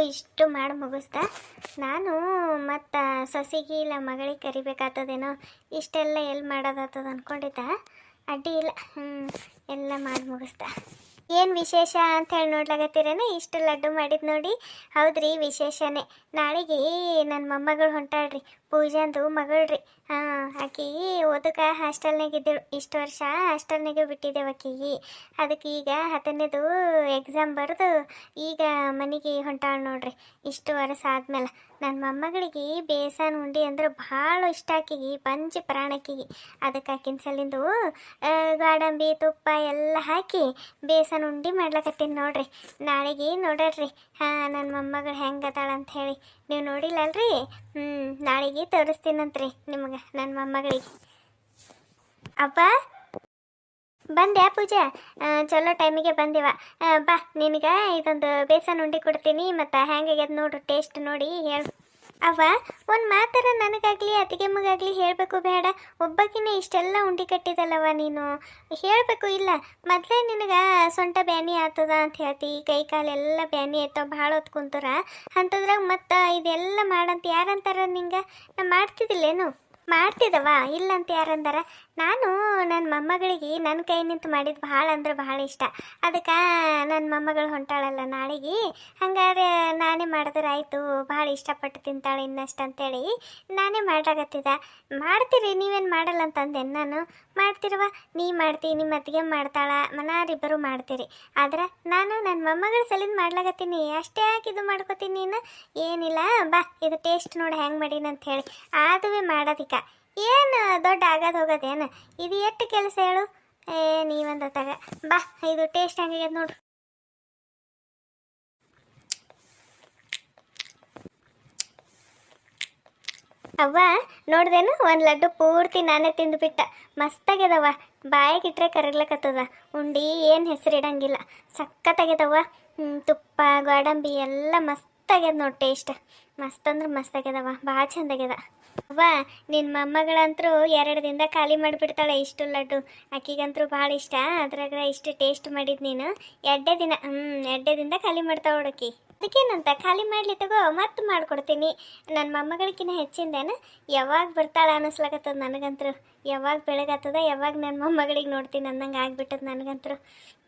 ಇಷ್ಟು ಮಾಡಿ ಮುಗಿಸ್ದೆ. ನಾನು ಮತ್ತು ಸೊಸೆಗೆ ಇಲ್ಲ ಮಗಳಿಗೆ ಕರಿಬೇಕಾಗ್ತದೇನೋ, ಇಷ್ಟೆಲ್ಲ ಎಲ್ಲಿ ಮಾಡೋದಾಗ್ತದ ಅಂದ್ಕೊಂಡಿದ್ದೆ. ಅಡ್ಡಿ ಇಲ್ಲ, ಎಲ್ಲ ಮಾಡಿ ಮುಗಿಸ್ದೆ. ಏನು ವಿಶೇಷ ಅಂತ ಹೇಳಿ ನೋಡ್ಲಾಗತ್ತೀರೇನ? ಇಷ್ಟು ಲಡ್ಡು ಮಾಡಿದ್ದು ನೋಡಿ. ಹೌದ್ರಿ, ವಿಶೇಷನೇ. ನಾಳೆಗೆ ನನ್ನ ಮೊಮ್ಮಗಳು ಹೊಂಟಾಳ್ರಿ, ಪೂಜಾಂದು ಮಗಳ್ರಿ. ಆಕಿ ಓದಕ್ಕೆ ಹಾಸ್ಟೆಲ್ನಾಗ ಇದ್ದಳು. ಇಷ್ಟು ವರ್ಷ ಹಾಸ್ಟೆಲ್ನಾಗೆ ಬಿಟ್ಟಿದ್ದೇವೆ ಆಕಿಗೆ. ಅದಕ್ಕೆ ಈಗ 10ನೇದು ಎಕ್ಸಾಮ್ ಬರೆದು ಈಗ ಮನೆಗೆ ಹೊಂಟಾಳ ನೋಡ್ರಿ. ಇಷ್ಟು ವರ್ಷ ಆದ್ಮೇಲೆ ನನ್ನ ಮೊಮ್ಮಗಳಿಗೆ ಬೇಸನ್ ಉಂಡೆ ಅಂದ್ರೆ ಭಾಳ ಇಷ್ಟ. ಆಕಿಗೆ ಪಂಚ ಪ್ರಾಣಕ್ಕಿಗೆ. ಅದಕ್ಕೆ ಆಕಿನ ಸಲಿಂದು ಗಾಡಂಬಿ ತುಪ್ಪ ಎಲ್ಲ ಹಾಕಿ ಬೇಸನ್ ಉಂಡೆ ಮಾಡ್ಲಕತ್ತೀನಿ ನೋಡ್ರಿ. ನಾಳೆಗೆ ನೋಡ್ರಿ ನನ್ನ ಮೊಮ್ಮಗಳು ಹೆಂಗೆ ಅದಾಳ ಅಂತ ಹೇಳಿ. ನೀವು ನೋಡಿಲ್ಲಲ್ರಿ? ನಾಳೆಗೆ ತೋರಿಸ್ತೀನಂತ್ರಿ ನಿಮ್ಗೆ ನನ್ನ ಮೊಮ್ಮಗಳಿಗೆ. ಅಪ್ಪ ಬಂದ್ಯಾ ಪೂಜಾ? ಚಲೋ ಟೈಮಿಗೆ ಬಂದಿವ. ಬಾ, ನಿನಗೆ ಇದೊಂದು ಬೇಸನ್ ಉಂಡೆ ಕೊಡ್ತೀನಿ, ಮತ್ತು ಹೆಂಗಾಗ್ಯದ ನೋಡು, ಟೇಸ್ಟ್ ನೋಡಿ ಹೇಳು. ಅವ್ವ, ಒಂದು ಮಾತರ ನನಗಾಗಲಿ ಅತ್ತಿಗೆಮ್ಮಗಾಗಲಿ ಹೇಳಬೇಕು ಬೇಡ? ಒಬ್ಬಕಿನ ಇಷ್ಟೆಲ್ಲ ಉಂಡೆ ಕಟ್ಟಿದಲ್ಲವ ನೀನು, ಹೇಳಬೇಕು ಇಲ್ಲ? ಮೊದಲೇ ನಿನಗೆ ಸೊಂಟ ಬ್ಯಾನಿ ಆಗ್ತದ ಅಂತ ಹೇಳ್ತಿ, ಕೈ ಕಾಲೆಲ್ಲ ಬ್ಯಾನಿ ಆಯ್ತಾವ ಭಾಳ ಹೊತ್ತು ಕುಂತರ ಅಂಥದ್ರಾಗ ಮತ್ತು ಇದೆಲ್ಲ ಮಾಡಂತ ಯಾರಂತಾರ ನಿಂಗೆ? ನಾ ಮಾಡ್ತಿದ್ದಿಲ್ಲೇನು? ಮಾಡ್ತಿದ್ದವ, ಇಲ್ಲ ಅಂತ ಯಾರಂದಾರ? ನಾನು ನನ್ನ ಮೊಮ್ಮಗಳಿಗೆ ನನ್ನ ಕೈ ನಿಂತು ಮಾಡಿದ್ದು ಭಾಳ ಅಂದ್ರೆ ಭಾಳ ಇಷ್ಟ. ಅದಕ್ಕೆ ನನ್ನ ಮೊಮ್ಮಗಳು ಹೊಂಟಾಳಲ್ಲ ನಾಳೆಗೆ, ಹಂಗಾರೆ ನಾನೇ ಮಾಡಿದ್ರೆ ಆಯಿತು, ಭಾಳ ಇಷ್ಟಪಟ್ಟು ತಿಂತಾಳೆ ಇನ್ನಷ್ಟು ಅಂತೇಳಿ ನಾನೇ ಮಾಡ್ಲಾಗತ್ತಿದ್ದ. ಮಾಡ್ತೀರಿ, ನೀವೇನು ಮಾಡಲ್ಲ ಅಂತಂದೆ ನಾನು. ಮಾಡ್ತಿರವ, ನೀ ಮಾಡ್ತೀವಿ, ನಿಮ್ಮ ಅತ್ತಿಗೆ ಮಾಡ್ತಾಳ, ಮನಾರಿಬ್ಬರು ಮಾಡ್ತೀರಿ. ಆದ್ರೆ ನಾನು ನನ್ನ ಮೊಮ್ಮಗಳ ಸಲಿಂದ ಮಾಡ್ಲಾಗತ್ತೀನಿ, ಅಷ್ಟೇ ಯಾಕೆ ಮಾಡ್ಕೋತೀನಿ ನೀನು? ಏನಿಲ್ಲ, ಬಾ ಇದು ಟೇಸ್ಟ್ ನೋಡಿ ಹೆಂಗೆ ಮಾಡೀನಿ ಅಂತ ಹೇಳಿ. ಆದುವೆ ಮಾಡೋದಿಕ್ಕ ಏನು ದೊಡ್ಡ ಆಗೋದು ಹೋಗೋದೇನು? ಇದು ಎಷ್ಟು ಕೆಲಸ ಹೇಳು? ನೀವಂದ ತಗ ಬಾ, ಇದು ಟೇಸ್ಟ್ ಹೆಂಗಾಗ್ಯದ ನೋಡ್ರಿ. ಅವ್ವ ನೋಡ್ದೇನು, ಒಂದು ಲಡ್ಡು ಪೂರ್ತಿ ನಾನೇ ತಿಂದುಬಿಟ್ಟ. ಮಸ್ತಾಗ್ಯದವ, ಬಾಯಿಗಿಟ್ರೆ ಕರಗ್ಲಕ್ಕತ್ತದ. ಉಂಡು ಏನು ಹೆಸರು ಇಡಂಗಿಲ್ಲ, ಸಖತ್ತಾಗ್ಯದವ. ತುಪ್ಪ ಗೋಡಂಬಿ ಎಲ್ಲ ಮಸ್ತಾಗ್ಯದ ನೋಡಿ. ಟೇಸ್ಟ್ ಮಸ್ತ್ ಅಂದ್ರೆ ಮಸ್ತಾಗ್ಯದವ, ಭಾಳ ಚಂದಾಗ್ಯದ. ಅವ್ವ ನಿನ್ನ ಮೊಮ್ಮಗಳಂತರೂ 2 ದಿನದಾಗ ಖಾಲಿ ಮಾಡಿಬಿಡ್ತಾಳೆ ಇಷ್ಟು ಲಡ್ಡು. ಆಕಿಗಂತರೂ ಭಾಳ ಇಷ್ಟ. ಅದ್ರಾಗ ಇಷ್ಟು ಟೇಸ್ಟ್ ಮಾಡಿದ್ದು ನೀನು 2 ದಿನ. 2 ದಿನದಾಗ ಖಾಲಿ ಮಾಡ್ತಾವೆ ಹುಡುಕಿ. ಅದಕ್ಕೇನಂತ, ಖಾಲಿ ಮಾಡಲಿ ತಗೋ, ಮತ್ತೆ ಮಾಡಿಕೊಡ್ತೀನಿ. ನನ್ನ ಮೊಮ್ಮಗಳಿಗಿನ್ನ ಹೆಚ್ಚಿಂದೇನು? ಯಾವಾಗ ಬರ್ತಾಳೆ ಅನ್ನಿಸ್ಲಾಗತ್ತದ ನನಗಂತರೂ. ಯಾವಾಗ ಬೆಳಗಾಗ್ತದ, ಯಾವಾಗ ನನ್ನ ಮೊಮ್ಮಗಳಿಗೆ ನೋಡ್ತೀನಿ ಅನ್ನಂಗೆ ಆಗ್ಬಿಟ್ಟದ ನನಗಂತರೂ.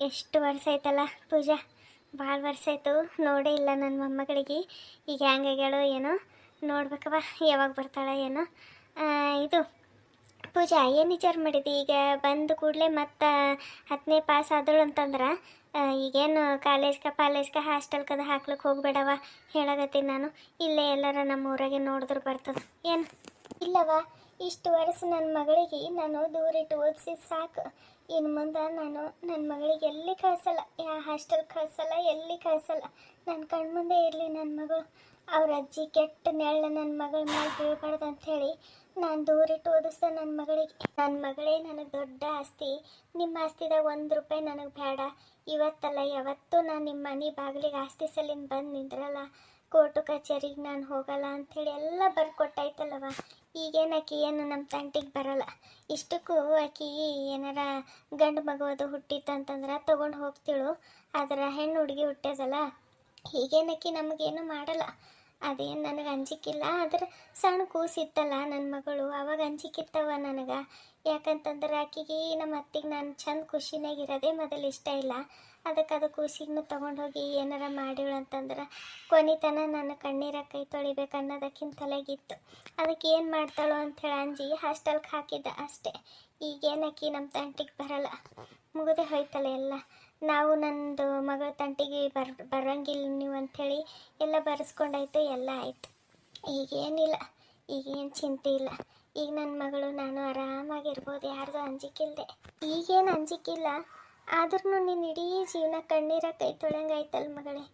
ಎಷ್ಟು ವರ್ಷ ಆಯ್ತಲ್ಲ ಪೂಜಾ, ಭಾಳ ವರ್ಷ ಆಯಿತು ನೋಡೇ ಇಲ್ಲ ನನ್ನ ಮೊಮ್ಮಗಳಿಗೆ. ಈಗ ಹೆಂಗಾಗ್ಯಾಳೋ ಏನೋ, ನೋಡ್ಬೇಕವ ಯಾವಾಗ ಬರ್ತಾಳೆ ಏನೋ. ಇದು ಪೂಜಾ, ಏನು ವಿಚಾರ ಮಾಡಿದ್ದಿ? ಈಗ ಬಂದು ಕೂಡಲೇ ಮತ್ತು 10ನೇ ಪಾಸ್ ಆದಳು ಅಂತಂದ್ರೆ ಈಗೇನು ಕಾಲೇಜ್ಗೆ ಹಾಸ್ಟೆಲ್ಗದು ಹಾಕ್ಲಿಕ್ಕೆ ಹೋಗ್ಬೇಡವ ಹೇಳಾಗತ್ತೀನಿ ನಾನು. ಇಲ್ಲೇ ಎಲ್ಲರ ನಮ್ಮ ಊರಾಗೆ ನೋಡಿದ್ರೆ ಬರ್ತದೆ ಏನು? ಇಲ್ಲವ, ಇಷ್ಟು ವರ್ಷ ನನ್ನ ಮಗಳಿಗೆ ನಾನು ದೂರಿಟ್ಟು ಓದಿಸಿ ಸಾಕು. ಇನ್ನು ಮುಂದೆ ನಾನು ನನ್ನ ಮಗಳಿಗೆ ಎಲ್ಲಿ ಕಳಿಸಲ್ಲ, ಯಾವ ಹಾಸ್ಟೆಲ್ ಕಳಿಸಲ್ಲ, ಎಲ್ಲಿ ಕಳಿಸಲ್ಲ. ನನ್ನ ಕಣ್ಮುಂದೆ ಇರಲಿ ನನ್ನ ಮಗಳು. ಅವ್ರ ಅಜ್ಜಿ ಕೆಟ್ಟ ನೆಳ್ಳ ನನ್ನ ಮಗಳ ಮೇಲೆ ಬೀಳ್ಬಾರ್ದು ಅಂಥೇಳಿ ನಾನು ದೂರಿಟ್ಟು ಓದಿಸ್ದೆ ನನ್ನ ಮಗಳಿಗೆ. ನನ್ನ ಮಗಳೇ ನನಗೆ ದೊಡ್ಡ ಆಸ್ತಿ. ನಿಮ್ಮ ಆಸ್ತಿದಾಗ 1 ರೂಪಾಯಿ ನನಗೆ ಬೇಡ. ಇವತ್ತಲ್ಲ ಯಾವತ್ತೂ ನಾನು ನಿಮ್ಮ ಮನೆ ಬಾಗಿಲಿಗೆ ಆಸ್ತಿ ಸಲಿಂದ ಬಂದು ನಿಂದ್ರಲ್ಲ, ಕೋರ್ಟು ಕಚೇರಿಗೆ ನಾನು ಹೋಗಲ್ಲ ಅಂಥೇಳಿ ಎಲ್ಲ ಬರ್ಕೊಟ್ಟಾಯ್ತಲ್ಲವ. ಈಗೇನು ಆಕಿ ಏನು ನಮ್ಮ ತಂಟಿಗೆ ಬರೋಲ್ಲ. ಇಷ್ಟಕ್ಕೂ ಆಕಿ ಏನಾರ ಗಂಡು ಮಗು ಅದು ಹುಟ್ಟಿತ್ತಂತಂದ್ರೆ ತೊಗೊಂಡು ಹೋಗ್ತಿಳು. ಅದರ ಹೆಣ್ಣು ಹುಡುಗಿ ಹುಟ್ಟ್ಯದಲ್ಲ, ಹೀಗೇನಕ್ಕಿ ನಮಗೇನು ಮಾಡಲ್ಲ. ಅದೇನು ನನಗೆ ಅಂಜಿಕಿಲ್ಲ. ಆದ್ರೆ ಸಣ್ಣ ಕೂಸಿತ್ತಲ್ಲ ನನ್ನ ಮಗಳು, ಅವಾಗ ಅಂಜಿಕಿತ್ತವ ನನಗೆ. ಯಾಕಂತಂದ್ರೆ ಆಕಿಗೆ ನಮ್ಮ ಅತ್ತಿಗೆ ನಾನು ಚಂದ ಖುಷಿನಾಗಿರೋದೇ ಮೊದಲು ಇಷ್ಟ ಇಲ್ಲ. ಅದಕ್ಕೆ ಅದು ಕೂಸಿಗೂ ತೊಗೊಂಡೋಗಿ ಏನಾರ ಮಾಡಿಳು ಅಂತಂದ್ರೆ ಕೊನಿತನ ನಾನು ಕಣ್ಣೀರ ಕೈ ತೊಳಿಬೇಕು ಅನ್ನೋದಕ್ಕಿಂತ ತಲೆಗಿತ್ತು. ಅದಕ್ಕೆ ಏನು ಮಾಡ್ತಾಳೋ ಅಂಥೇಳಿ ಅಂಜಿ ಹಾಸ್ಟೆಲ್ಗೆ ಹಾಕಿದ್ದ ಅಷ್ಟೇ. ಈಗೇನಾಕಿ ನಮ್ಮ ತಂಟಿಗೆ ಬರಲ್ಲ, ಮುಗಿದೇ ಹೋಯ್ತಲ್ಲ ಎಲ್ಲ. ನಾವು ನಂದು ಮಗಳ ತಂಟಿಗೆ ಬರೋಂಗಿಲ್ಲ ನೀವು ಅಂಥೇಳಿ ಎಲ್ಲ ಬರೆಸ್ಕೊಂಡಾಯ್ತು, ಎಲ್ಲ ಆಯಿತು. ಈಗೇನಿಲ್ಲ, ಈಗೇನು ಚಿಂತೆ ಇಲ್ಲ. ಈಗ ನನ್ನ ಮಗಳು ನಾನು ಆರಾಮಾಗಿರ್ಬೋದು, ಯಾರ್ದು ಅಂಜಿಕಿಲ್ಲದೆ. ಈಗೇನು ಅಂಜಿಕಿಲ್ಲ, ಆದ್ರೂ ನೀನು ಇಡೀ ಜೀವನ ಕಣ್ಣೀರ ಕೈ ತೊಳೆಂಗಾಯ್ತಲ್ಲ ಮಗಳೇ.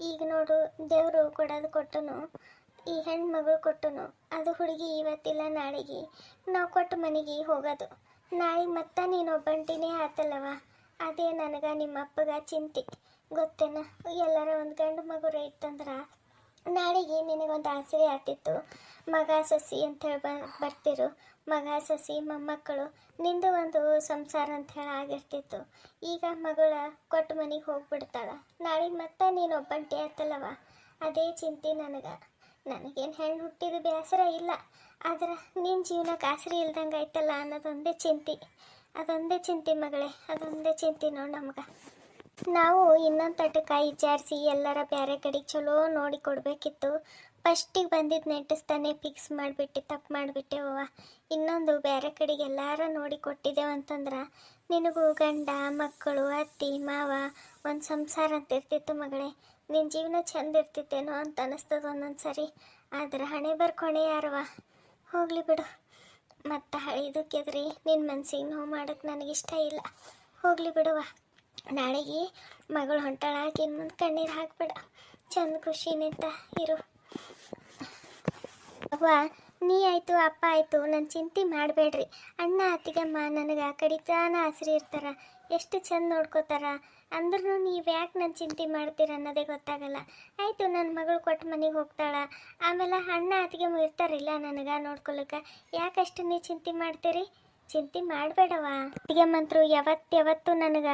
ಈಗ ನೋಡು, ದೇವರು ಕೊಡೋದು ಕೊಟ್ಟನು, ಈ ಹೆಣ್ಣು ಮಗಳು ಕೊಟ್ಟನು. ಅದು ಹುಡುಗಿ ಇವತ್ತಿಲ್ಲ ನಾಳೆಗೆ ನಾವು ಕೊಟ್ಟು ಮನೆಗೆ ಹೋಗೋದು. ನಾಳೆಗೆ ಮತ್ತೆ ನೀನು ಒಬ್ಬಂಟಿನೇ ಆತಲ್ಲವ. ಅದೇ ನನಗೆ ನಿಮ್ಮ ಅಪ್ಪಗ ಚಿಂತೆ ಗೊತ್ತೇನ? ಎಲ್ಲರ ಒಂದು ಗಂಡು ಮಗುರ ಇತ್ತಂದ್ರೆ ನಾಳೆಗೆ ನಿನಗೊಂದು ಆಸರೆ ಆಗ್ತಿತ್ತು. ಮಗ ಸೊಸಿ ಅಂಥೇಳಿ ಬರ್ತಿರು, ಮಗ ಸೊಸಿ ಮೊಮ್ಮಕ್ಕಳು, ನಿಂದು ಒಂದು ಸಂಸಾರ ಅಂಥೇಳಿ ಆಗಿರ್ತಿತ್ತು. ಈಗ ಮಗಳ ಕೊಟ್ಟು ಮನೆಗೆ ಹೋಗ್ಬಿಡ್ತಾಳೆ, ನಾಳೆಗೆ ಮತ್ತೆ ನೀನು ಒಬ್ಬಂಟಿ ಆಯ್ತಲ್ಲವ. ಅದೇ ಚಿಂತೆ ನನಗೇನು ಹೆಣ್ಣು ಹುಟ್ಟಿದ ಬೇಸರ ಇಲ್ಲ, ಆದ್ರೆ ನಿನ್ನ ಜೀವನಕ್ಕೆ ಆಸರೆ ಇಲ್ದಂಗೆ ಆಯ್ತಲ್ಲ ಅನ್ನೋದೊಂದೇ ಅದೊಂದೇ ಚಿಂತೆ ಮಗಳೇ, ಅದೊಂದೇ ಚಿಂತೆ ನೋಡಿ ನಮ್ಗೆ. ನಾವು ಇನ್ನೊಂದು ತಟ್ಟಕಾಯಿ ಜಾರಿಸಿ ಎಲ್ಲರ ಬೇರೆ ಕಡೆಗೆ ಚಲೋ ನೋಡಿ ಕೊಡಬೇಕಿತ್ತು. ಫಸ್ಟಿಗೆ ಬಂದಿದ್ದು ನೆಂಟಿಸ್ತಾನೆ ಫಿಕ್ಸ್ ಮಾಡಿಬಿಟ್ಟು ತಪ್ಪು ಮಾಡಿಬಿಟ್ಟೆವವ. ಇನ್ನೊಂದು ಬೇರೆ ಕಡೆಗೆ ಎಲ್ಲಾರ ನೋಡಿ ಕೊಟ್ಟಿದ್ದೇವೆ ಅಂತಂದ್ರೆ ನಿನಗೂ ಗಂಡ ಮಕ್ಕಳು ಅತ್ತಿ ಮಾವ ಒಂದು ಸಂಸಾರ ಅಂತ ಇರ್ತಿತ್ತು ಮಗಳೇ. ನಿನ್ನ ಜೀವನ ಚಂದ ಇರ್ತಿತ್ತೇನೋ ಅಂತ ಅನ್ನಿಸ್ತದ ಒಂದೊಂದು ಸರಿ. ಆದ್ರೆ ಹಣೆ ಬರ್ಕೊಣೆ ಯಾರವ, ಹೋಗಲಿ ಬಿಡು. ಮತ್ತು ಹಳಿದಕ್ಕೆದ್ರಿ ನಿನ್ನ ಮನ್ಸಿಗೆ ನೋವು ಮಾಡೋಕ್ಕೆ ನನಗಿಷ್ಟ ಇಲ್ಲ, ಹೋಗಲಿ ಬಿಡುವ. ನಾಳೆಗೆ ಮಗಳು ಹೊಂಟಾಳಾಗಿ ಇನ್ನು ಮುಂದೆ ಕಣ್ಣೀರು ಹಾಕ್ಬೇಡ, ಚಂದ ಖುಷಿನಿಂದ ಇರು. ಅವ್ವ ನೀ ಆಯಿತು ಅಪ್ಪ ಆಯಿತು ನನ್ನ ಚಿಂತೆ ಮಾಡಬೇಡ್ರಿ. ಅಣ್ಣ ಅತ್ತಿಗಮ್ಮ ನನಗೆ ಕಡಿತಾನ ಆಸರೆ ಇರ್ತಾರ, ಎಷ್ಟು ಚಂದ ನೋಡ್ಕೋತಾರ. ಅಂದ್ರೂ ನೀವು ಯಾಕೆ ನನ್ನ ಚಿಂತೆ ಮಾಡ್ತೀರ ಅನ್ನೋದೇ ಗೊತ್ತಾಗಲ್ಲ. ಆಯಿತು ನನ್ನ ಮಗಳು ಕೊಟ್ಟು ಮನೆಗೆ ಹೋಗ್ತಾಳ, ಆಮೇಲೆ ಅಣ್ಣ ಅತ್ತಿಗೆಮ್ಮ ಇರ್ತಾರಿಲ್ಲ ನನಗೆ ನೋಡ್ಕೊಳಕ್ಕೆ, ಯಾಕಷ್ಟು ನೀವು ಚಿಂತೆ ಮಾಡ್ತೀರಿ? ಚಿಂತೆ ಮಾಡಬೇಡವ. ಅತ್ತಿಗೆಮ್ಮಂತರು ಯಾವತ್ತು ನನಗೆ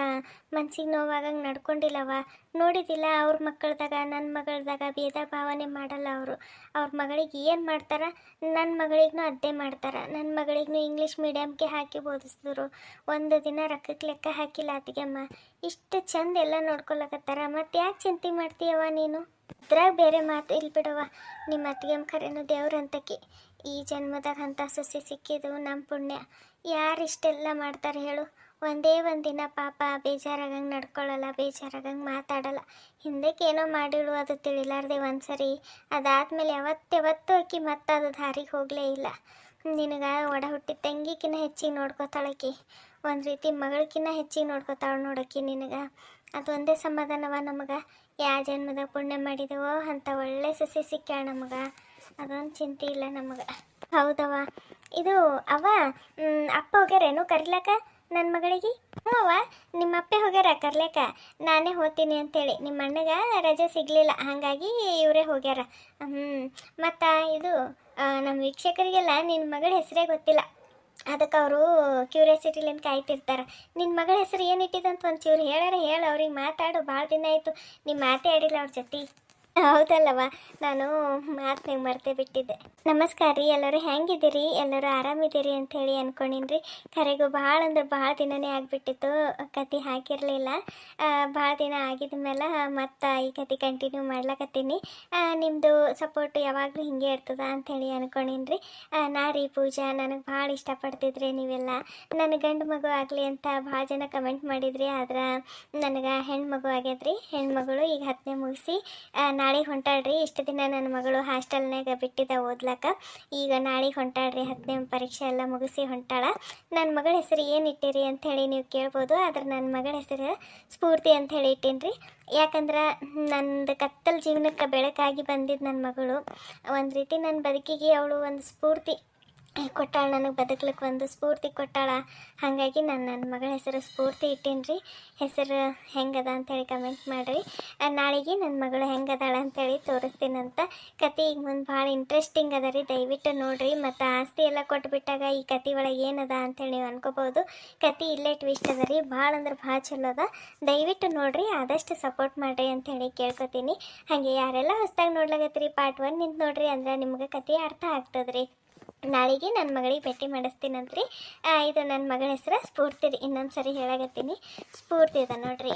ಮನ್ಸಿಗೆ ನೋವಾಗಂಗೆ ನಡ್ಕೊಂಡಿಲ್ಲವ. ನೋಡಿದಿಲ್ಲ ಅವ್ರ ಮಕ್ಕಳದಾಗ ನನ್ನ ಮಗಳದಾಗ ಭೇದ ಭಾವನೆ ಮಾಡಲ್ಲ ಅವರು. ಅವ್ರ ಮಗಳಿಗೆ ಏನು ಮಾಡ್ತಾರೆ ನನ್ನ ಮಗಳಿಗೂ ಅದೇ ಮಾಡ್ತಾರೆ. ನನ್ನ ಮಗಳಿಗೂ ಇಂಗ್ಲೀಷ್ ಮೀಡಿಯಮ್ಗೆ ಹಾಕಿ ಓದಿಸಿದ್ರು, ಒಂದು ದಿನ ರೊಕ್ಕಕ್ಕೆ ಲೆಕ್ಕ ಹಾಕಿಲ್ಲ ಅತ್ತಿಗೆಮ್ಮ. ಇಷ್ಟು ಚಂದ ಎಲ್ಲ ನೋಡ್ಕೊಳಕತ್ತಾರ, ಮತ್ತು ಯಾಕೆ ಚಿಂತೆ ಮಾಡ್ತೀಯವ ನೀನು? ಇದ್ರಾಗ ಬೇರೆ ಮಾತು ಇಲ್ಲಿ ಬಿಡವ. ನಿಮ್ಮ ಅತ್ತಿಗೆಮ್ಮ ಖರೇನು ದೇವ್ರಂತಕಿ. ಈ ಜನ್ಮದಾಗ ಅಂಥ ಸೊಸೆ ಸಿಕ್ಕಿದ್ದು ನಮ್ಮ ಪುಣ್ಯ. ಯಾರು ಇಷ್ಟೆಲ್ಲ ಮಾಡ್ತಾರೆ ಹೇಳು? ಒಂದೇ ದಿನ ಪಾಪ ಬೇಜಾರಾಗಂಗೆ ನಡ್ಕೊಳ್ಳಲ್ಲ, ಬೇಜಾರಾಗಂಗೆ ಮಾತಾಡಲ್ಲ. ಹಿಂದಕ್ಕೇನೋ ಮಾಡಿಳು ಅದು ತಿಳಿಲಾರ್ದೆ ಒಂದು ಸರಿ, ಅದಾದಮೇಲೆ ಯಾವತ್ತೂ ಆಕಿ ಮತ್ತೆ ಅದು ದಾರಿಗೆ ಹೋಗಲೇ ಇಲ್ಲ. ನಿನಗೆ ಒಡ ಹುಟ್ಟಿದ ತಂಗಿಕಿನ್ನ ಹೆಚ್ಚಿಗೆ ನೋಡ್ಕೋತಾಳಕಿ, ಒಂದು ರೀತಿ ಮಗಳಕಿನ್ನ ಹೆಚ್ಚಿಗೆ ನೋಡ್ಕೋತಾಳೆ ನೋಡೋಕಿ ನಿನಗೆ. ಅದೊಂದೇ ಸಮಾಧಾನವ ನಮಗೆ. ಯಾವ ಜನ್ಮದಾಗ ಪುಣ್ಯ ಮಾಡಿದೆವೋ ಅಂಥ ಒಳ್ಳೆ ಸೊಸೆ ಸಿಕ್ಕ್ಯಾಳ ನಮಗೆ, ಅದೊಂದು ಚಿಂತೆ ಇಲ್ಲ ನಮಗೆ. ಹೌದವ. ಇದು ಅವ ಅಪ್ಪ ಹೋಗ್ಯಾರೇನು ಕರಿಲಾಕ ನನ್ನ ಮಗಳಿಗೆ? ಹ್ಞೂ ಅವ್ವ, ನಿಮ್ಮ ಅಪ್ಪೆ ಹೋಗ್ಯಾರ ಕರ್ಲೇಕ. ನಾನೇ ಹೋಗ್ತೀನಿ ಅಂತೇಳಿ ನಿಮ್ಮ ಅಣ್ಣಗೆ ರಜೆ ಸಿಗಲಿಲ್ಲ, ಹಾಗಾಗಿ ಇವರೇ ಹೋಗ್ಯಾರ. ಮತ್ತು ಇದು ನಮ್ಮ ವೀಕ್ಷಕರಿಗೆಲ್ಲ ನಿನ್ನ ಮಗಳ ಹೆಸರೇ ಗೊತ್ತಿಲ್ಲ, ಅದಕ್ಕೆ ಅವರು ಕ್ಯೂರಿಯಾಸಿಟಿಲಿಂದ ಕಾಯ್ತಿರ್ತಾರೆ. ನಿನ್ನ ಮಗಳ ಹೆಸರು ಏನಿಟ್ಟಿದಂತ ಒಂಚೂರು ಹೇಳು, ಅವ್ರಿಗೆ ಮಾತಾಡು. ಭಾಳ ದಿನ ಆಯಿತು ನಿಮ್ಮ ಮಾತೇ ಆಡಿಲ್ಲ ಅವ್ರ ಜೊತೆ. ಹೌದಲ್ಲವ, ನಾನು ಮಾತನಾಗ ಮರ್ತೇ ಬಿಟ್ಟಿದ್ದೆ. ನಮಸ್ಕಾರ ರೀ ಎಲ್ಲರೂ, ಹೆಂಗಿದ್ದೀರಿ? ಎಲ್ಲರೂ ಆರಾಮಿದ್ದೀರಿ ಅಂಥೇಳಿ ಅಂದ್ಕೊಂಡಿನ್ರಿ. ಕರೆಗೂ ಭಾಳ ಅಂದ್ರೆ ಭಾಳ ದಿನವೇ ಆಗಿಬಿಟ್ಟಿತ್ತು, ಕತೆ ಹಾಕಿರಲಿಲ್ಲ. ಭಾಳ ದಿನ ಆಗಿದ ಮೇಲೆ ಮತ್ತು ಈ ಕತೆ ಕಂಟಿನ್ಯೂ ಮಾಡ್ಲಕತ್ತೀನಿ. ನಿಮ್ಮದು ಸಪೋರ್ಟ್ ಯಾವಾಗಲೂ ಹಿಂಗೆ ಇರ್ತದ ಅಂಥೇಳಿ ಅಂದ್ಕೊಂಡಿನ್ರಿ. ನಾ ರೀ ಪೂಜಾ, ನನಗೆ ಭಾಳ ಇಷ್ಟಪಡ್ತಿದ್ರಿ ನೀವೆಲ್ಲ. ನನ್ನ ಗಂಡು ಮಗು ಆಗಲಿ ಅಂತ ಭಾಳ ಜನ ಕಮೆಂಟ್ ಮಾಡಿದ್ರಿ, ಆದ್ರೆ ನನಗೆ ಹೆಣ್ಮಗು ಆಗ್ಯದ್ರಿ. ಹೆಣ್ಮಗಳು ಈಗ 10ನೇ ಮುಗಿಸಿ ನಾಳೆಗೆ ಹೊಂಟಾಳ್ರಿ. ಇಷ್ಟು ದಿನ ನನ್ನ ಮಗಳು ಹಾಸ್ಟೆಲ್ನಾಗ ಬಿಟ್ಟಿದ್ದ ಓದ್ಲಕ್ಕ, ಈಗ ನಾಳೆಗೆ ಹೊಂಟಾಳ್ರಿ. 10ನೇ ಪರೀಕ್ಷೆ ಎಲ್ಲ ಮುಗಿಸಿ ಹೊಂಟಾಳ. ನನ್ನ ಮಗಳ ಹೆಸರು ಏನು ಇಟ್ಟಿರಿ ಅಂಥೇಳಿ ನೀವು ಕೇಳ್ಬೋದು. ಆದ್ರೆ ನನ್ನ ಮಗಳ ಹೆಸರು ಸ್ಫೂರ್ತಿ ಅಂಥೇಳಿ ಇಟ್ಟೀನಿ. ಯಾಕಂದ್ರೆ ನಂದು ಕತ್ತಲ ಜೀವನಕ್ಕೆ ಬೆಳಕಾಗಿ ಬಂದಿದ್ದು ನನ್ನ ಮಗಳು. ಒಂದು ರೀತಿ ನನ್ನ ಬದುಕಿಗೆ ಅವಳು ಒಂದು ಸ್ಫೂರ್ತಿ ಕೊಟ್ಟಾಳ, ನನಗೆ ಬದುಕ್ಲಿಕ್ಕೆ ಒಂದು ಸ್ಫೂರ್ತಿ ಕೊಟ್ಟಾಳ. ಹಾಗಾಗಿ ನಾನು ನನ್ನ ಮಗಳ ಹೆಸರು ಸ್ಫೂರ್ತಿ ಇಟ್ಟೀನಿ. ಹೆಸರು ಹೆಂಗದ ಅಂಥೇಳಿ ಕಮೆಂಟ್ ಮಾಡಿರಿ. ನಾಳೆಗೆ ನನ್ನ ಮಗಳು ಹೆಂಗದಾಳ ಅಂಥೇಳಿ ತೋರಿಸ್ತೀನಂತ. ಕತೆ ಈಗ ಮುಂದೆ ಭಾಳ ಇಂಟ್ರೆಸ್ಟಿಂಗ್ ಅದ ರೀ, ದಯವಿಟ್ಟು ನೋಡಿರಿ. ಮತ್ತು ಆಸ್ತಿ ಎಲ್ಲ ಕೊಟ್ಬಿಟ್ಟಾಗ ಈ ಕತೆ ಒಳಗೆ ಏನದ ಅಂಥೇಳಿ ನೀವು ಅನ್ಕೋಬೋದು. ಕತೆ ಇಲ್ಲೇ ಟ್ವಿಸ್ಟ್ ಅದ ರೀ, ಭಾಳ ಅಂದ್ರೆ ಭಾಳ ಚಲೋ ಅದ. ದಯವಿಟ್ಟು ನೋಡಿರಿ, ಆದಷ್ಟು ಸಪೋರ್ಟ್ ಮಾಡಿರಿ ಅಂಥೇಳಿ ಕೇಳ್ಕೊತೀನಿ. ಹಾಗೆ ಯಾರೆಲ್ಲ ಹೊಸ್ದಾಗಿ ನೋಡ್ಲಾಗತ್ತೀರಿ ಪಾರ್ಟ್ 1 ನಿಂತು ನೋಡಿರಿ, ಅಂದ್ರೆ ನಿಮ್ಗೆ ಕತೆ ಅರ್ಥ ಆಗ್ತದ್ರಿ. ನಾಳೆಗೆ ನನ್ನ ಮಗಳಿಗೆ ಭೇಟಿ ಮಾಡಿಸ್ತೀನಂತ್ರಿ. ಇದು ನನ್ನ ಮಗಳ ಹೆಸರು ಸ್ಫೂರ್ತಿ ರೀ. ಇನ್ನೊಂದು ಸರಿ ಹೇಳಾಗತ್ತೀನಿ, ಸ್ಫೂರ್ತಿ ಅದ ನೋಡ್ರಿ.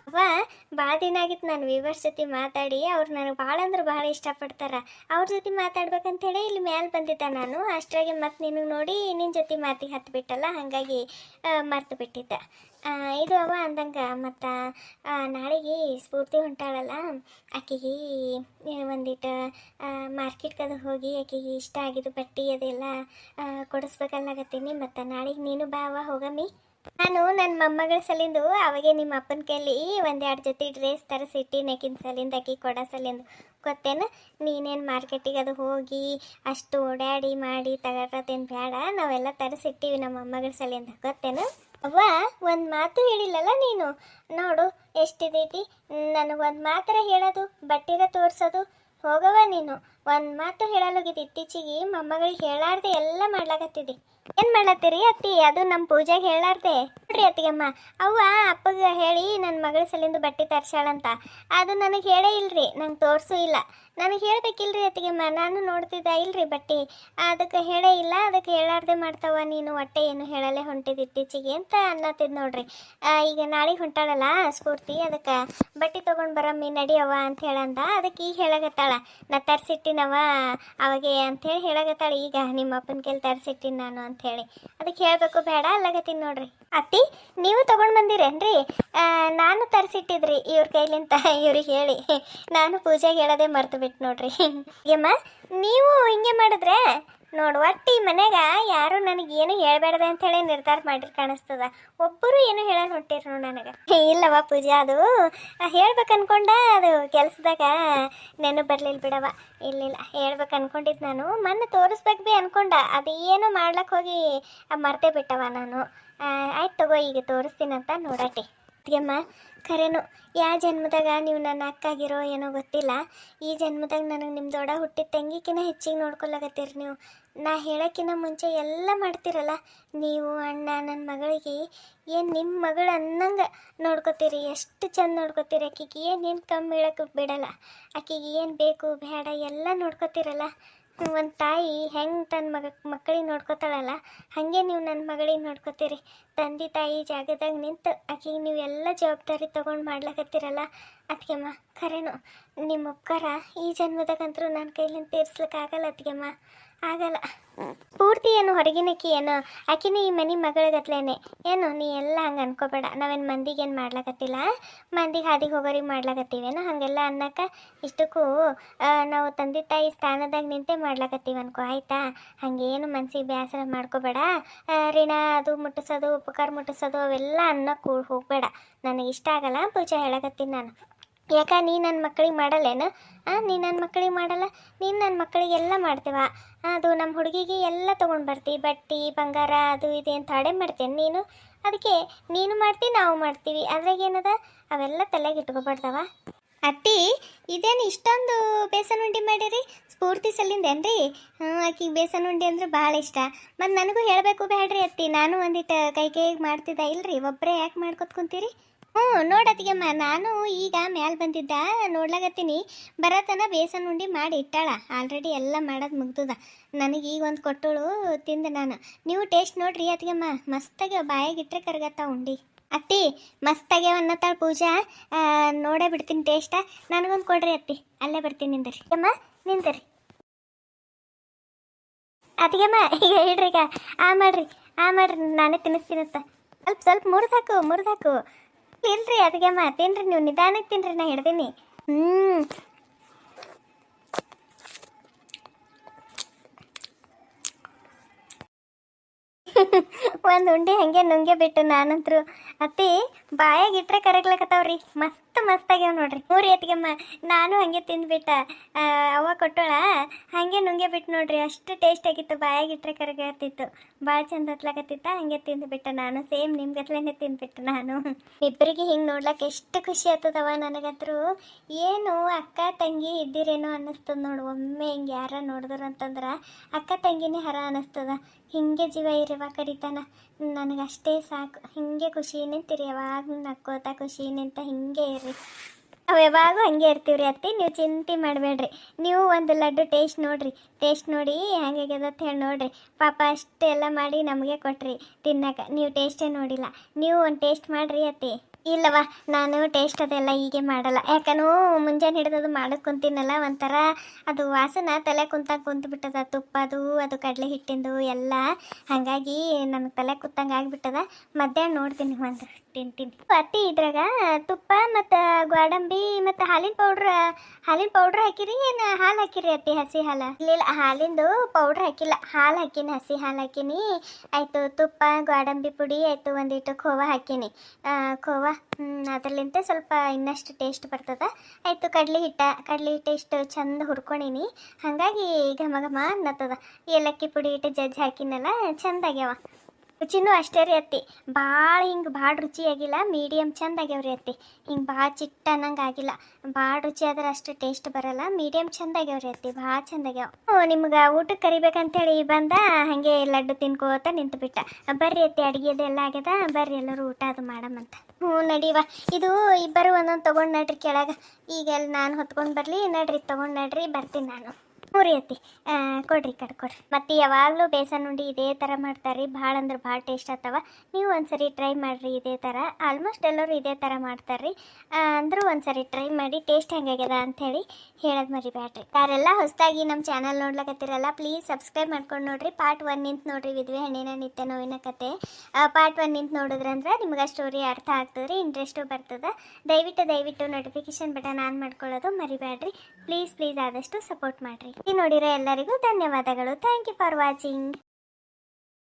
ಅವ್ವ ಭಾಳ ದಿನ ಆಗಿತ್ತು ನಾನು ವ್ಯೂವರ್ಸ್ ಜೊತೆ ಮಾತಾಡಿ. ಅವ್ರು ನನಗೆ ಭಾಳ ಅಂದ್ರೆ ಭಾಳ ಇಷ್ಟಪಡ್ತಾರೆ. ಅವ್ರ ಜೊತೆ ಮಾತಾಡ್ಬೇಕಂತೇಳಿ ಇಲ್ಲಿ ಮ್ಯಾಲೆ ಬಂದಿದ್ದೆ ನಾನು. ಅಷ್ಟರಾಗೆ ಮತ್ತು ನಿನಗೆ ನೋಡಿ ನಿನ್ನ ಜೊತೆ ಮಾತಿಗೆ ಹತ್ತಿಬಿಟ್ಟಲ್ಲ, ಹಾಗಾಗಿ ಮರ್ತು ಬಿಟ್ಟಿದ್ದೆ. ಇದು ಅವ್ವ ಅಂದಂಗೆ ಮತ್ತು ನಾಳೆಗೆ ಸ್ಫೂರ್ತಿ ಹೊಂಟಾಳಲ್ಲ, ಆಕೆಗೆ ಒಂದಿಟ್ಟು ಮಾರ್ಕೆಟ್ಗದು ಹೋಗಿ ಆಕೆಗೆ ಇಷ್ಟ ಆಗಿದ್ದು ಬಟ್ಟೆ ಅದೆಲ್ಲ ಕೊಡಿಸ್ಬೇಕಲ್ಲಾಗತ್ತೀನಿ. ಮತ್ತು ನಾಳೆಗೆ ನೀನು ಬಾ ಅವ್ವ, ಹೋಗಮ್ಮಿ. ನಾನು ನನ್ನ ಮೊಮ್ಮಗಳ ಸಲಿಂದು ಅವಾಗೆ ನಿಮ್ಮ ಅಪ್ಪನ ಕೈಲಿ 1-2 ಜೊತೆ ಡ್ರೆಸ್ ತರಿಸಿಟ್ಟು ನೆಕ್ಕಿನ ಸಲಿಂದ ಆಕಿ ಕೊಡೋ ಸಲಿಂದು ಗೊತ್ತೇನು? ನೀನೇನು ಮಾರ್ಕೆಟಿಗೆ ಅದು ಹೋಗಿ ಅಷ್ಟು ಓಡಾಡಿ ಮಾಡಿ ತಗೊಳತ್ತೇನು ಬೇಡ, ನಾವೆಲ್ಲ ತರಿಸಿಟ್ಟಿವಿ ನಮ್ಮ ಮೊಮ್ಮಗಳ ಸಲಿಂದ, ಗೊತ್ತೇನು? ಅವ್ವ ಒಂದು ಮಾತು ಹೇಳಿಲ್ಲಲ್ಲ ನೀನು, ನೋಡು ಎಷ್ಟಿದೈತಿ. ನನಗೊಂದು ಮಾತ್ರ ಹೇಳೋದು, ಬಟ್ಟಿರ ತೋರಿಸೋದು, ಹೋಗವ ನೀನು. ಒಂದು ಮಾತು ಹೇಳಲ್ಲೋಗಿದ್ದು ಇತ್ತೀಚೆಗೆ ಮೊಮ್ಮಗಳಿಗೆ ಹೇಳಾರ್ದೆ ಎಲ್ಲ ಮಾಡ್ಲಾಕತ್ತಿದ್ದಿ. ಏನ್ ಮಾಡ್ಲತ್ತೀರಿ ಅತ್ತಿ? ಅದು ನಮ್ಮ ಪೂಜೆಗೆ ಹೇಳಾರ್ದೆ ನೋಡ್ರಿ ಅತ್ತಿಗಮ್ಮ. ಅವ್ವ ಅಪ್ಪಗ ಹೇಳಿ ನನ್ನ ಮಗಳ ಸಲಿಂದ ಬಟ್ಟೆ ತರ್ಸಾಳಂತ. ಅದು ನನಗೆ ಹೇಳೇ ಇಲ್ರಿ, ನಂಗೆ ತೋರಿಸು ಇಲ್ಲ. ನನಗೆ ಹೇಳ್ಬೇಕಿಲ್ರಿ ಅತ್ತಿಗಮ್ಮ, ನಾನು ನೋಡ್ತಿದ್ದ ಇಲ್ರಿ ಬಟ್ಟೆ. ಅದಕ್ಕೆ ಹೇಳೇ ಇಲ್ಲ, ಅದಕ್ಕೆ ಹೇಳಾರ್ದೆ ಮಾಡ್ತಾವ ನೀನು, ಹೊಟ್ಟೆ ಏನು ಹೇಳಲ್ಲೇ ಹೊಂಟಿದ್ದು ಇತ್ತೀಚೆಗೆ ಅಂತ ಅನ್ನತ್ತಿದ್ ನೋಡ್ರಿ. ಈಗ ನಾಳೆಗೆ ಹೊಂಟಾಳಲ್ಲ ಸ್ಫೂರ್ತಿ, ಅದಕ್ಕೆ ಬಟ್ಟೆ ತೊಗೊಂಡು ಬರಮ್ಮಿ ನಡಿಯವ್ವ ಅಂತ ಹೇಳಂದ. ಅದಕ್ಕೆ ಈಗ ಹೇಳಕತ್ತಾಳ ನಾ ತರಿಸಿಟ್ಟಿನವ ಅವಾಗೆ ಅಂಥೇಳಿ ಹೇಳಕತ್ತಾಳ. ಈಗ ನಿಮ್ಮ ಅಪ್ಪನ ಕೈಲಿ ತರಿಸಿಟ್ಟಿನಿ ನಾನು ಅಂಥೇಳಿ. ಅದಕ್ಕೆ ಹೇಳಬೇಕು ಬೇಡ ಅಲ್ಲಗತ್ತೀನಿ ನೋಡ್ರಿ. ಅತ್ತಿ ನೀವು ತೊಗೊಂಡು ಬಂದಿರೇನ್ರಿ? ನಾನು ತರಿಸಿಟ್ಟಿದ್ರಿ ಇವ್ರ ಕೈಲಿಂತ ಇವ್ರಿಗೆ ಹೇಳಿ. ನಾನು ಪೂಜೆಗೆ ಹೇಳೋದೇ ಮರ್ತು ಬಿಟ್ಟು ನೋಡ್ರಿ. ಏಮ್ಮ ನೀವು ಹಿಂಗೆ ಮಾಡಿದ್ರೆ ನೋಡು, ಒಟ್ಟು ಈ ಮನೆಗ ಯಾರು ನನಗೇನು ಹೇಳಬೇಡ್ದೆ ಅಂಥೇಳಿ ನಿರ್ಧಾರ ಮಾಡಿರಿ ಕಾಣಿಸ್ತದ. ಒಬ್ಬರು ಏನು ಹೇಳೋಣ ಹೊಂಟಿರಿ ನೋಡಿ ನನಗೆ. ಇಲ್ಲವ ಪೂಜೆ, ಅದು ಹೇಳ್ಬೇಕು ಅನ್ಕೊಂಡ, ಅದು ಕೆಲಸದಾಗ ನೆನಪು ಬರಲಿಲ್ಲ ಬಿಡವ. ಇಲ್ಲ ಹೇಳ್ಬೇಕು ಅನ್ಕೊಂಡಿದ್ದು ನಾನು. ಮೊನ್ನೆ ತೋರಿಸ್ಬೇಕು ಭೀ ಅನ್ಕೊಂಡ, ಅದು ಏನೋ ಮಾಡ್ಲಕ್ಕೆ ಹೋಗಿ ಮರ್ತೇ ಬಿಟ್ಟವ ನಾನು. ಆಯ್ತು ತಗೋ, ಈಗ ತೋರಿಸ್ತೀನಂತ ನೋಡಾಟಿ. ಅತ್ತಿಗೆಮ್ಮ ಖರೇನು ಯಾವ ಜನ್ಮದಾಗ ನೀವು ನನ್ನ ಅಕ್ಕಾಗಿರೋ ಏನೋ ಗೊತ್ತಿಲ್ಲ, ಈ ಜನ್ಮದಾಗ ನನಗೆ ನಿಮ್ಮ ದೊಡ್ಡ ಹುಟ್ಟಿದ ತಂಗಿಕಿನ ಹೆಚ್ಚಿಗೆ ನೋಡ್ಕೊಲಾಗತ್ತೀರಿ ನೀವು. ನಾ ಹೇಳೋಕ್ಕಿಂತ ಮುಂಚೆ ಎಲ್ಲ ಮಾಡ್ತೀರಲ್ಲ ನೀವು. ಅಣ್ಣ ನನ್ನ ಮಗಳಿಗೆ ಏನು ನಿಮ್ಮ ಮಗಳು ಅನ್ನಂಗೆ ನೋಡ್ಕೊತೀರಿ, ಎಷ್ಟು ಚಂದ ನೋಡ್ಕೊತೀರಿ. ಆಕಿಗೆ ಏನೇನು ಕಮ್ಮಿ ಹೇಳಕ್ಕೆ ಬಿಡಲ್ಲ, ಆಕಿಗೆ ಏನು ಬೇಕು ಬೇಡ ಎಲ್ಲ ನೋಡ್ಕೊತೀರಲ್ಲ. ಒಂದು ತಾಯಿ ಹೆಂಗೆ ತನ್ನ ಮಕ್ಕಳಿಗೆ ನೋಡ್ಕೊತಾಳಲ್ಲ, ಹಾಗೆ ನೀವು ನನ್ನ ಮಗಳಿಗೆ ನೋಡ್ಕೊತೀರಿ. ತಂದೆ ತಾಯಿ ಜಾಗದಾಗ ನಿಂತು ಆಕೆಗೆ ನೀವು ಎಲ್ಲ ಜವಾಬ್ದಾರಿ ತೊಗೊಂಡು ಮಾಡ್ಲಕತ್ತೀರಲ್ಲ. ಅತ್ತಿಗೆಮ್ಮ ಖರೇನು ನಿಮ್ಮ ಉಪಕಾರ ಈ ಜನ್ಮದಾಗಂತರೂ ನನ್ನ ಕೈಲಿಂದ ತೀರ್ಸ್ಲಿಕ್ಕಾಗಲ್ಲ ಅತ್ತಿಗೆಮ್ಮ, ಆಗಲ್ಲ. ಪೂರ್ತಿ ಏನು ಹೊರಗಿನಕ್ಕಿ ಏನು, ಆಕಿನ ಈ ಮನೆ ಮಗಳಗತ್ಲೇನೆ ಏನು. ನೀ ಎಲ್ಲ ಹಂಗೆ ಅನ್ಕೋಬೇಡ. ನಾವೇನು ಮಂದಿಗೇನು ಮಾಡ್ಲಕತ್ತಿಲ್ಲ, ಮಂದಿಗೆ ಹಾದಿಗೆ ಹೋಗೋರಿಗೆ ಮಾಡ್ಲಕತ್ತೀವೇನೋ ಹಾಗೆಲ್ಲ ಅನ್ನಕ್ಕೆ. ಇಷ್ಟಕ್ಕೂ ನಾವು ತಂದೆ ತಾಯಿ ಸ್ಥಾನದಾಗ ನಿಂತೆ ಮಾಡ್ಲಕತ್ತೀವಿ ಅನ್ಕೋ, ಆಯಿತಾ? ಹಾಗೇನು ಮನ್ಸಿಗೆ ಬೇಸರ ಮಾಡ್ಕೋಬೇಡ. ಋಣ ಅದು ಮುಟ್ಟಿಸೋದು, ಉಪಕಾರ ಮುಟ್ಟಿಸೋದು ಅವೆಲ್ಲ ಅನ್ನಕ್ಕೆ ಹೋಗಬೇಡ. ನನಗೆ ಇಷ್ಟ ಆಗಲ್ಲ ಪೂಜೆ ಹೇಳಕತ್ತೀನಿ ನಾನು. ಯಾಕೆ ನೀ ನನ್ನ ಮಕ್ಕಳಿಗೆ ಮಾಡಲ್ಲೇನು? ನೀ ನನ್ನ ಮಕ್ಕಳಿಗೆ ಮಾಡಲ್ಲ, ನೀನು ನನ್ನ ಮಕ್ಕಳಿಗೆಲ್ಲ ಮಾಡ್ತೀವ. ಅದು ನಮ್ಮ ಹುಡುಗಿಗೆ ಎಲ್ಲ ತೊಗೊಂಡು ಬರ್ತೀವಿ, ಬಟ್ಟೆ ಬಂಗಾರ ಅದು ಇದೆ ಅಂತ ಅಡೆ ಮಾಡ್ತೇನೆ ನೀನು. ಅದಕ್ಕೆ ನೀನು ಮಾಡ್ತೀವಿ ನಾವು ಮಾಡ್ತೀವಿ, ಅದ್ರಾಗೇನದ? ಅವೆಲ್ಲ ತಲೆಗೆ ಇಟ್ಕೊಬಾರ್ದವ. ಅತ್ತಿ ಇದೇನು ಇಷ್ಟೊಂದು ಬೇಸನ್ ಉಂಡೆ ಮಾಡಿರಿ? ಸ್ಫೂರ್ತಿ ಸಲ್ಲಿಂದೇನ್ರಿ? ಆಕಿಗೆ ಬೇಸನ್ ಉಂಡೆ ಅಂದ್ರೆ ಭಾಳ ಇಷ್ಟ. ಮತ್ತು ನನಗೂ ಹೇಳಬೇಕು ಬೇಡ್ರಿ ಅತ್ತಿ, ನಾನು ಒಂದಿಟ್ಟು ಕೈಗೆ ಮಾಡ್ತಿದ್ದ ಇಲ್ರಿ, ಒಬ್ಬರೇ ಯಾಕೆ ಮಾಡ್ಕೊತ್ಕೊಂತೀರಿ? ನೋಡತ್ತಿಗೆಮ್ಮ, ನಾನು ಈಗ ಮ್ಯಾಲೆ ಬಂದಿದ್ದ ನೋಡ್ಲಾಗತ್ತೀನಿ. ಬರತನ ಬೇಸನ್ ಉಂಡೆ ಮಾಡಿ ಇಟ್ಟಾಳ ಆಲ್ರೆಡಿ, ಎಲ್ಲ ಮಾಡೋದು ಮುಗ್ದದ. ನನಗೆ ಈಗ ಒಂದು ಕೊಟ್ಟಳು ತಿಂದೆ ನಾನು. ನೀವು ಟೇಸ್ಟ್ ನೋಡ್ರಿ ಅತ್ತಿಗೆಮ್ಮ, ಮಸ್ತಾಗ ಬಾಯಾಗಿಟ್ರೆ ಕರ್ಗತ್ತ ಉಂಡೆ. ಅತ್ತಿ ಮಸ್ತಾಗ್ಯಾವ ಅನ್ನತ್ತಾಳ ಪೂಜಾ, ನೋಡೇ ಬಿಡ್ತೀನಿ ಟೇಸ್ಟ. ನನಗೊಂದು ಕೊಡ್ರಿ ಅತ್ತಿ, ಅಲ್ಲೇ ಬರ್ತೀನಿ ನಿಂದರಿ ಅಮ್ಮ, ನಿಂದರಿ ಅತ್ತಿಗೆಮ್ಮ. ಈಗ ಹೇಳ್ರಿ, ಈಗ ಮಾಡ್ರಿ ನಾನೇ ತಿನ್ನಿಸ್ತೀನತ್ತ. ಸ್ವಲ್ಪ ಮುರಿದಾಕು ಇಲ್ರಿ ಅತ್ತಿಗೆಮ್ಮ, ತಿನ್ರಿ ನೀವು, ನಿಧಾನಕ್ಕೆ ತಿನ್ರಿ, ನಾ ಹಿಡ್ದೀನಿ. ಒಂದು ಉಂಡೆ ಹಂಗೆ ನುಂಗೆ ಬಿಟ್ಟು ನಾನಂತರು. ಅತ್ತಿ ಬಾಯಾಗಿಟ್ರೆ ಕರಗ್ಲಕತ್ತಾವ್ರಿ, ಮಸ್ತಾಗ್ಯಾವ ನೋಡ್ರಿ. ಮೂರಿ ಅತ್ತಿಗೆಮ್ಮ, ನಾನು ಹಂಗೆ ತಿಂದ್ಬಿಟ್ಟ. ಅವ್ವ ಕೊಟ್ಟೋಳ ಹಾಗೆ ನುಂಗೆ ಬಿಟ್ಟು ನೋಡ್ರಿ, ಅಷ್ಟು ಟೇಸ್ಟ್ ಆಗಿತ್ತು. ಬಾಯಾಗಿಟ್ರೆ ಕರಗತ್ತಿತ್ತು, ಭಾಳ ಚಂದ ಹತ್ಲಾಕತ್ತಿತ್ತ. ಹಂಗೆ ತಿಂದ್ಬಿಟ್ಟ ನಾನು, ಸೇಮ್ ನಿಮ್ಗತ್ಲೇನೆ ತಿಂದ್ಬಿಟ್ಟು ನಾನು. ಇಬ್ಬರಿಗೆ ಹಿಂಗೆ ನೋಡ್ಲಕ್ಕೆ ಎಷ್ಟು ಖುಷಿ ಆಗ್ತದವ ನನಗಂತರೂ. ಏನು ಅಕ್ಕ ತಂಗಿ ಇದ್ದಿರೇನೋ ಅನ್ನಿಸ್ತದ ನೋಡು. ಒಮ್ಮೆ ಹಿಂಗೆ ಯಾರ ನೋಡಿದ್ರು ಅಂತಂದ್ರೆ ಅಕ್ಕ ತಂಗಿನೇ ಹರ ಅನ್ನಿಸ್ತದ. ಹಿಂಗೆ ಜೀವ ಇರವ ಕಡಿತಾನ, ನನಗಷ್ಟೇ ಸಾಕು. ಹಿಂಗೆ ಖುಷಿ ನಿಂತಿರಿ, ಯಾವಾಗ ನಕ್ಕೋತ ಖುಷಿ ನಿಂತ ಹಿಂಗೆ ಇರ್ರಿ. ನಾವು ಯಾವಾಗೂ ಹಂಗೆ ಇರ್ತೀವ್ರಿ ಅತ್ತಿ, ನೀವು ಚಿಂತೆ ಮಾಡಬೇಡ್ರಿ. ನೀವು ಒಂದು ಲಡ್ಡು ಟೇಸ್ಟ್ ನೋಡಿ ಹೆಂಗಾಗ್ಯದ ಅಂತ ಹೇಳಿ ನೋಡ್ರಿ. ಪಾಪ ಅಷ್ಟೆಲ್ಲ ಮಾಡಿ ನಮಗೆ ಕೊಟ್ರಿ ತಿನ್ನಕ್ಕೆ, ನೀವು ಟೇಸ್ಟೇ ನೋಡಿಲ್ಲ. ನೀವು ಒಂದು ಟೇಸ್ಟ್ ಮಾಡಿರಿ ಅತ್ತಿ. ಇಲ್ಲವ, ನಾನು ಟೇಸ್ಟ್ ಅದೆಲ್ಲ ಹೀಗೆ ಮಾಡಲ್ಲ. ಯಾಕನೂ ಮುಂಜಾನೆ ಹಿಡಿದದು ಮಾಡೋದು ಕುಂತೀನಲ್ಲ, ಒಂಥರ ಅದು ವಾಸನ ತಲೆ ಕುಂತು ಬಿಟ್ಟದ. ತುಪ್ಪದು ಅದು ಕಡಲೆ ಹಿಟ್ಟಿಂದು ಎಲ್ಲ, ಹಾಗಾಗಿ ನನಗೆ ತಲೆ ಕುತ್ತಂಗೆ ಆಗಿಬಿಟ್ಟದ. ಮಧ್ಯಾಹ್ನ ನೋಡ್ತೀನಿ ಒಂದು ತಿಂತೀನಿ ಅತ್ತಿ. ಇದ್ರಾಗ ತುಪ್ಪ ಮತ್ತು ಗೋಡಂಬಿ ಮತ್ತು ಹಾಲಿನ ಪೌಡ್ರ್ ಹಾಕಿರಿ, ಏನು ಹಾಲು ಹಾಕಿರಿ ಅತ್ತಿ? ಹಸಿ ಹಾಲು? ಇಲ್ಲ, ಹಾಲಿಂದು ಪೌಡ್ರ್ ಹಾಕಿಲ್ಲ, ಹಾಲು ಹಾಕಿನಿ, ಹಸಿ ಹಾಲು ಹಾಕಿನಿ. ಆಯಿತು, ತುಪ್ಪ ಗೋಡಂಬಿ ಪುಡಿ ಆಯಿತು, ಒಂದಿಟ್ಟು ಖೋವಾ ಹಾಕಿನಿ. ಖೋವಾ ಅದರಲ್ಲಿಂತೆ ಸ್ವಲ್ಪ ಇನ್ನಷ್ಟು ಟೇಸ್ಟ್ ಬರ್ತದೆ. ಆಯಿತು, ಕಡ್ಲೆ ಹಿಟ್ಟು ಇಷ್ಟು ಚಂದ ಹುರ್ಕೊಂಡಿನಿ, ಹಾಗಾಗಿ ಘಮ ಘಮ ಅನ್ನತ್ತದ. ಏಲಕ್ಕಿ ಪುಡಿ ಇಟ್ಟು ಜಜ್ಜಿ ಹಾಕಿನಲ್ಲ, ಚಂದಾಗ್ಯಾವ. ರುಚಿನೂ ಅಷ್ಟೇ ರೀ ಅತ್ತಿ. ಭಾಳ ಹಿಂಗೆ ಭಾಳ ರುಚಿಯಾಗಿಲ್ಲ, ಮೀಡಿಯಮ್ ಚಂದ ಆಗ್ಯಾವ್ರಿ ಅತ್ತಿ. ಹಿಂಗೆ ಭಾಳ ಚಿಟ್ಟ ಅನ್ನಂಗೆ ಆಗಿಲ್ಲ. ಭಾಳ ರುಚಿ ಆದ್ರೆ ಅಷ್ಟು ಟೇಸ್ಟ್ ಬರಲ್ಲ, ಮೀಡಿಯಮ್ ಚಂದ ಆಗ್ಯಾವ್ರಿ ಅತ್ತಿ, ಭಾಳ ಚಂದ ಆಗ್ಯಾವ. ನಿಮ್ಗೆ ಊಟಕ್ಕೆ ಕರಿಬೇಕಂತೇಳಿ ಬಂದ, ಹಾಗೆ ಲಡ್ಡು ತಿನ್ಕೋತ ನಿಂತುಬಿಟ್ಟ. ಬರ್ರಿ ಅತ್ತಿ, ಅಡುಗೆದೆಲ್ಲ ಆಗ್ಯದ, ಬರ್ರಿ ಎಲ್ಲರೂ ಊಟ ಅದು ಮಾಡಮಂತ. ಹ್ಞೂ ನಡೀವ. ಇದು ಇಬ್ಬರು ಒಂದೊಂದು ತೊಗೊಂಡು ನಡ್ರಿ ಕೆಳಗೆ. ಈಗ ಎಲ್ಲಿ ನಾನು ಹೊತ್ಕೊಂಡು ಬರಲಿ, ನಡ್ರಿ ತೊಗೊಂಡು ನಡ್ರಿ, ಬರ್ತೀನಿ ನಾನು. ಹ್ಞೂ ರೀ ಅತ್ತಿ, ಕೊಡ್ರಿ ಕಡೆ ಕೊಡ್ರಿ. ಮತ್ತು ಯಾವಾಗಲೂ ಬೇಸನ್ ಉಂಡೆ ಇದೇ ಥರ ಮಾಡ್ತಾರೆ, ಭಾಳ ಅಂದ್ರೆ ಭಾಳ ಟೇಸ್ಟ್ ಆಗ್ತವ. ನೀವು ಒಂದ್ಸರಿ ಟ್ರೈ ಮಾಡಿರಿ ಇದೇ ಥರ. ಆಲ್ಮೋಸ್ಟ್ ಎಲ್ಲರೂ ಇದೇ ಥರ ಮಾಡ್ತಾರೆ ರೀ. ಅಂದರೂ ಒಂದ್ಸರಿ ಟ್ರೈ ಮಾಡಿ ಟೇಸ್ಟ್ ಹೆಂಗಾಗ್ಯದ ಅಂಥೇಳಿ ಹೇಳೋದು ಮರಿಬೇಡ್ರಿ. ಯಾರೆಲ್ಲ ಹೊಸದಾಗಿ ನಮ್ಮ ಚಾನಲ್ ನೋಡ್ಲಕತ್ತಿರಲ್ಲ, ಪ್ಲೀಸ್ ಸಬ್ಸ್ಕ್ರೈಬ್ ಮಾಡ್ಕೊಂಡು ನೋಡ್ರಿ. ಪಾರ್ಟ್ 1 ನಿಂತು ನೋಡ್ರಿ, ವಿಧವೆ ಹೆಣ್ಣಿನ ನಿತ್ಯ ನೋವಿನ ಕತೆ. ಪಾರ್ಟ್ 1 ನಿಂತು ನೋಡಿದ್ರಂದ್ರೆ ನಿಮ್ಗೆ ಸ್ಟೋರಿ ಅರ್ಥ ಆಗ್ತದೆ ರೀ, ಇಂಟ್ರೆಸ್ಟು ಬರ್ತದೆ. ದಯವಿಟ್ಟು ನೋಟಿಫಿಕೇಶನ್ ಬಟನ್ ಆನ್ ಮಾಡ್ಕೊಳ್ಳೋದು ಮರಿಬೇಡ್ರಿ. ಪ್ಲೀಸ್ ಆದಷ್ಟು ಸಪೋರ್ಟ್ ಮಾಡಿರಿ. ನೋಡಿರೋ ಎಲ್ಲರಿಗೂ ಧನ್ಯವಾದಗಳು. Thank you for watching.